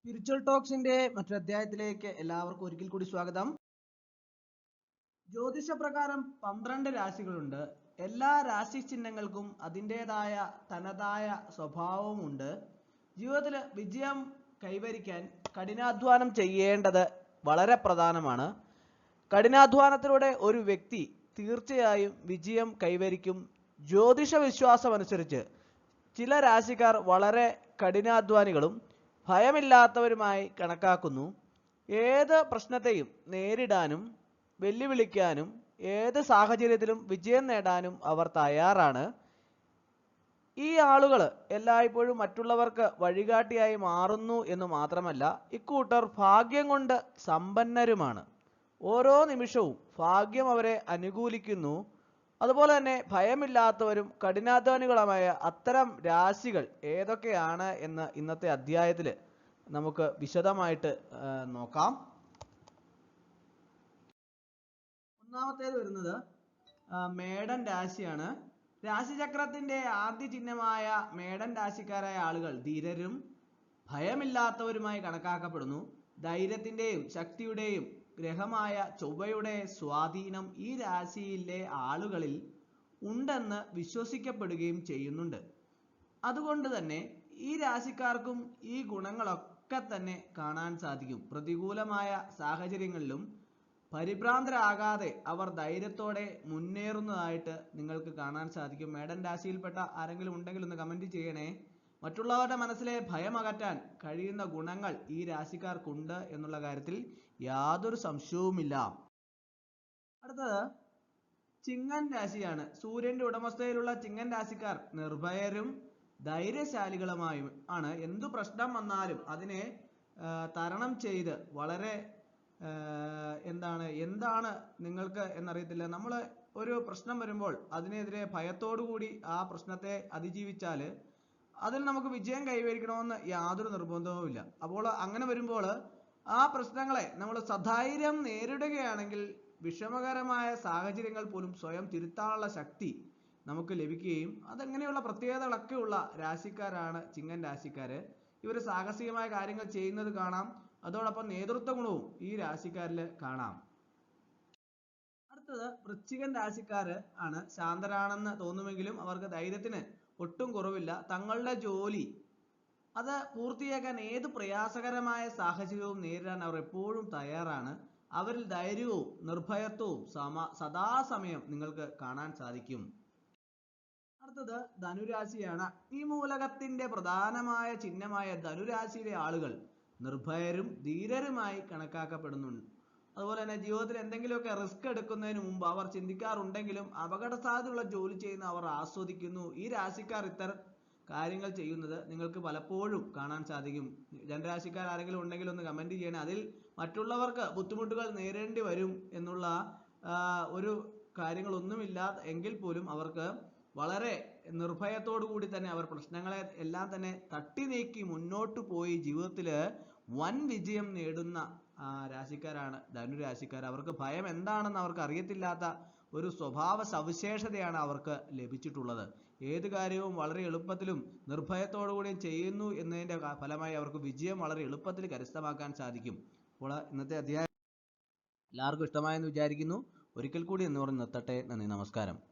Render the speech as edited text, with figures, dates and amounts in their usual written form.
Spiritual ടോക്സിന്റെ മറ്റൊരു അധ്യായത്തിലേക്ക് എല്ലാവർക്കും ഒരിക്കൽ കൂടി സ്വാഗതം. ജ്യോതിഷപ്രകാരം 12 രാശികളുണ്ട്. എല്ലാ രാശി ചിഹ്നങ്ങൾക്കും അതിൻ്റെതായ തനതായ സ്വഭാവമുണ്ട്. ജീവിതത്തിൽ വിജയം കൈവരിക്കാൻ കഠിനാധ്വാനം ചെയ്യേണ്ടത് വളരെ പ്രധാനമാണ്. കഠിനാധ്വാനത്തിലൂടെ ഒരു വ്യക്തി തീർച്ചയായും വിജയം കൈവരിക്കും. ജ്യോതിഷ വിശ്വാസമനുസരിച്ച് ചില രാശിക്കാർ വളരെ കഠിനാധ്വാനികളും ഭയമില്ലാത്തവരുമായി കണക്കാക്കുന്നു. ഏത് പ്രശ്നത്തെയും നേരിടാനും വെല്ലുവിളിക്കാനും ഏത് സാഹചര്യത്തിലും വിജയം നേടാനും അവർ തയ്യാറാണ്. ഈ ആളുകൾ എല്ലായ്പ്പോഴും മറ്റുള്ളവർക്ക് വഴികാട്ടിയായി മാറുന്നു എന്ന് മാത്രമല്ല, ഇക്കൂട്ടർ ഭാഗ്യം കൊണ്ട് സമ്പന്നരുമാണ്. ഓരോ നിമിഷവും ഭാഗ്യം അവരെ അനുകൂലിക്കുന്നു. അതുപോലെ തന്നെ ഭയമില്ലാത്തവരും കഠിനാധ്വാനികളുമായ അത്തരം രാശികൾ ഏതൊക്കെയാണ് എന്ന് ഇന്നത്തെ അധ്യായത്തിൽ നമുക്ക് വിശദമായിട്ട് നോക്കാം. ഒന്നാമത്തേത് വരുന്നത് മേടൻ രാശിയാണ്. രാശിചക്രത്തിന്റെ ആദ്യ ചിഹ്നമായ മേടൻ രാശിക്കാരായ ആളുകൾ ധീരരും ഭയമില്ലാത്തവരുമായി കണക്കാക്കപ്പെടുന്നു. ധൈര്യത്തിന്റെയും ശക്തിയുടെയും ഗ്രഹമായ ചൊവ്വയുടെ സ്വാധീനം ഈ രാശിയിലെ ആളുകളിൽ ഉണ്ടെന്ന് വിശ്വസിക്കപ്പെടുകയും ചെയ്യുന്നുണ്ട്. അതുകൊണ്ട് തന്നെ ഈ രാശിക്കാർക്കും ഈ ഗുണങ്ങളൊക്കെ തന്നെ കാണാൻ സാധിക്കും. പ്രതികൂലമായ സാഹചര്യങ്ങളിലും പരിഭ്രാന്തരാകാതെ അവർ ധൈര്യത്തോടെ മുന്നേറുന്നതായിട്ട് നിങ്ങൾക്ക് കാണാൻ സാധിക്കും. മേടൻ രാശിയിൽപ്പെട്ട ആരെങ്കിലും ഉണ്ടെങ്കിൽ ഒന്ന് കമന്റ് ചെയ്യണേ. മറ്റുള്ളവരുടെ മനസ്സിലെ ഭയം അകറ്റാൻ കഴിയുന്ന ഗുണങ്ങൾ ഈ രാശിക്കാർക്കുണ്ട് എന്നുള്ള കാര്യത്തിൽ യാതൊരു സംശയവുമില്ല. അടുത്തത് ചിങ്ങൻ രാശിയാണ്. സൂര്യന്റെ ഉടമസ്ഥയിലുള്ള ചിങ്ങൻ രാശിക്കാർ നിർഭയരും ധൈര്യശാലികളുമായും ആണ്. എന്തു പ്രശ്നം വന്നാലും അതിനെ തരണം ചെയ്ത് വളരെ എന്താണ് നിങ്ങൾക്ക് എന്നറിയത്തില്ല, നമ്മൾ ഒരു പ്രശ്നം വരുമ്പോൾ അതിനെതിരെ ഭയത്തോടു കൂടി ആ പ്രശ്നത്തെ അതിജീവിച്ചാൽ അതിൽ നമുക്ക് വിജയം കൈവരിക്കണമെന്ന് യാതൊരു നിർബന്ധവുമില്ല. അപ്പോൾ അങ്ങനെ വരുമ്പോൾ ആ പ്രശ്നങ്ങളെ നമ്മൾ സധൈര്യം നേരിടുകയാണെങ്കിൽ വിഷമകരമായ സാഹചര്യങ്ങൾ പോലും സ്വയം തിരുത്താനുള്ള ശക്തി നമുക്ക് ലഭിക്കുകയും അതങ്ങനെയുള്ള പ്രത്യേകതകളൊക്കെ ഉള്ള രാശിക്കാരാണ് ചിങ്ങൻ രാശിക്കാര്. ഇവർ സാഹസികമായ കാര്യങ്ങൾ ചെയ്യുന്നത് കാണാം. അതോടൊപ്പം നേതൃത്വ ഗുണവും ഈ രാശിക്കാരിൽ കാണാം. അടുത്തത് വൃശ്ചികൻ രാശിക്കാര് ആണ്. ശാന്തരാണെന്ന് തോന്നുമെങ്കിലും അവർക്ക് ധൈര്യത്തിന് ഒട്ടും കുറവില്ല. തങ്ങളുടെ ജോലി അത് പൂർത്തിയാക്കാൻ ഏത് പ്രയാസകരമായ സാഹചര്യവും നേരിടാൻ അവർ എപ്പോഴും തയ്യാറാണ്. അവരിൽ ധൈര്യവും നിർഭയത്വവും സദാസമയം നിങ്ങൾക്ക് കാണാൻ സാധിക്കും. അടുത്തത് ധനുരാശിയാണ്. ഈ മൂലകത്തിന്റെ പ്രധാനമായ ചിഹ്നമായ ധനുരാശിയിലെ ആളുകൾ നിർഭയരും ധീരരുമായി കണക്കാക്കപ്പെടുന്നുണ്ട്. അതുപോലെ തന്നെ ജീവിതത്തിൽ എന്തെങ്കിലുമൊക്കെ റിസ്ക് എടുക്കുന്നതിന് മുമ്പ് അവർ ചിന്തിക്കാറുണ്ടെങ്കിലും അപകട സാധ്യതയുള്ള ജോലി ചെയ്യുന്ന അവർ ആസ്വദിക്കുന്നു. ഈ രാശിക്കാർ ഇത്തരം കാര്യങ്ങൾ ചെയ്യുന്നത് നിങ്ങൾക്ക് പലപ്പോഴും കാണാൻ സാധിക്കും. ജനരാശിക്കാർ ആരെങ്കിലും ഉണ്ടെങ്കിൽ ഒന്ന് കമന്റ് ചെയ്യണേ. അതിൽ മറ്റുള്ളവർക്ക് ബുദ്ധിമുട്ടുകൾ നേരിടേണ്ടി വരും എന്നുള്ള ഒരു കാര്യങ്ങളൊന്നുമില്ല എങ്കിൽ പോലും അവർക്ക് വളരെ നിർഭയത്തോടു കൂടി തന്നെ അവർ പ്രശ്നങ്ങളെ എല്ലാം തന്നെ തട്ടി നീക്കി മുന്നോട്ട് പോയി ജീവിതത്തിൽ വൻ വിജയം നേടുന്ന രാശിക്കാരാണ് ധനുരാശിക്കാർ. അവർക്ക് ഭയം എന്താണെന്ന് അവർക്ക് അറിയത്തില്ലാത്ത ഒരു സ്വഭാവ സവിശേഷതയാണ് അവർക്ക് ലഭിച്ചിട്ടുള്ളത്. ഏത് കാര്യവും വളരെ എളുപ്പത്തിലും നിർഭയത്തോടു കൂടിയും ചെയ്യുന്നു എന്നതിന്റെ ഫലമായി അവർക്ക് വിജയം വളരെ എളുപ്പത്തിൽ കരസ്ഥമാക്കാൻ സാധിക്കും. അപ്പോൾ ഇന്നത്തെ അധ്യായം എല്ലാവർക്കും ഇഷ്ടമായെന്ന് വിചാരിക്കുന്നു. ഒരിക്കൽ കൂടി എന്ന് പറഞ്ഞ് നിർത്തട്ടെ. നന്ദി, നമസ്കാരം.